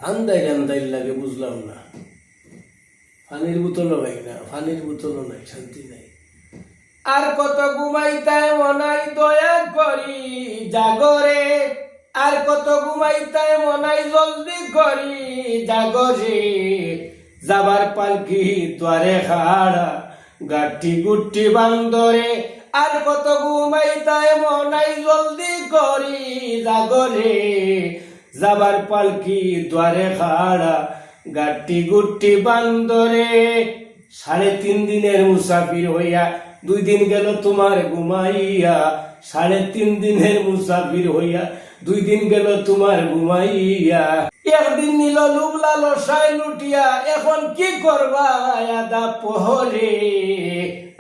আন্দাই আন্দাই লাগে, বুঝলাম না। পানির বোতলও ভাই না, পানির বোতলও নাই, শান্তি নাই। আর কত ঘুমাইতায় মনাই দয়া করি জাগরে, আর কত ঘুমাইতায় মনাই জলদি করি জাগরে। যাবার পালকি দ্বারে খাড়া, গাঠি গুটি বান্দরে। আর কত ঘুমাইতায় মনাই জলদি করি জাগরে। যাবার পালকি দ্বারে খাড়া, গাঠি গুটি বান্দরে। 3.5 দিনের মুসাফির হইয়া 2 দিন গেল তোমার ঘুমাইয়া। 3.5 দিনের মুসাফির হইয়া 2 দিন গেল তোমার ঘুমাইয়া। একদিন নিল লুব লালসায় লুটিয়া, এখন কি করবা আদা পহরে।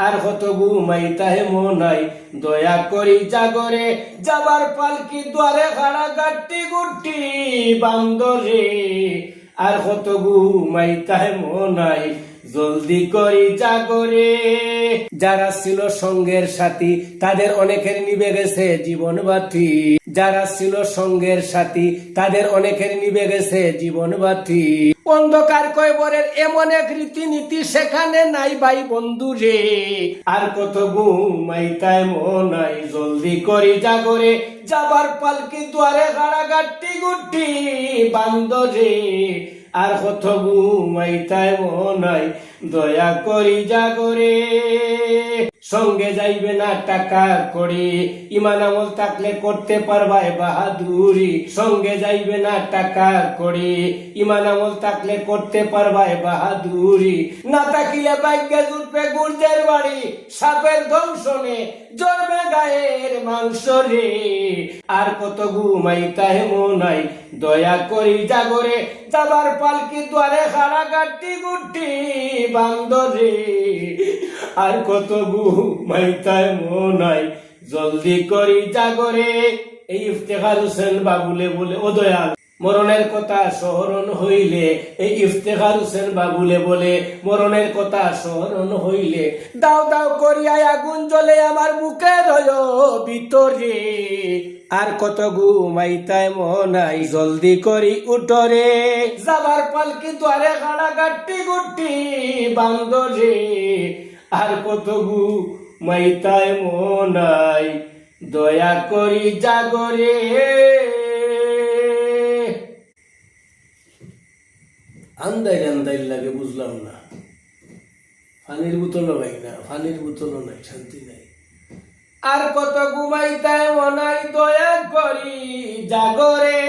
আর কত ঘুমাইতাহে মনাই দয়া করি জাগরে। যাবার পালকি দ্বারে খাড়া, গাটি গুটি বান্দরে। আর কত ঘুমাইতাহে মনাই জলদি করি জাগরে। যারা ছিল সঙ্গের সাথী, তাদের অনেকের নিভে গেছে জীবন বাতি। যারা ছিল সঙ্গের সাথী, তাদের অনেকের নিভে গেছে জীবন বাতি। অন্ধকার কয়বরের এমন এক রীতিনীতি, সেখানে নাই ভাই বন্ধু রে। আর কত ঘুমাইতায় মনাই জলদি করি জাগরে। যাবার পালকি দ্বারে খাড়া, গাটি গুটি বান্দরে। আর কত ঘুমাইতায় মনাই দয়া করি জাগরে। সঙ্গে যাইবে না টাকা করি, ইমান আমল থাকলে করতে পারবাই বাহাদুরি। সঙ্গে যাইবে না টাকা করি, ইমান আমল থাকলে করতে পারবাই বাহাদুরি। না থাকিলে ভাগ্যে জুটবে গুর্জের বাড়ি, সাপের দংশনে জন্মে গায়ের মাংস রে। আর কত ঘুমাইতাহে মনাই দয়া করি জাগরে। যাবার পালকি দ্বারে খাড়া, গাটি গুটি বান্দরে। আর কত ঘুমাইতায় মনাই জলদি করি জাগরে। এই ইফতেখার হোসেন বাবুলে বলে, ও দয়াল, মরণের কথা স্মরণ হইলে। এই ইফতেখার হোসেন বাবুলে বলে, মরণের কথা স্মরণ হইলে দাও দাও করিয়া আগুন জ্বলে আমার বুকের ভিতরে। আর কত ঘুমাইতায় মনাই জলদি করি উঠরে। যাবার পালকি দ্বারে খাড়া, গাটি গুটি বান্দরে। আর কত ঘুমাইতায় মনাই দয়া করি জাগরে। আন্দাই আন্দাই লাগে, বুঝলাম না। পানির বোতলও ভাই না, পানির বোতলও নাই, শান্তি নাই। আর কত ঘুমাইতায় মনাই দয়া করি জাগরে।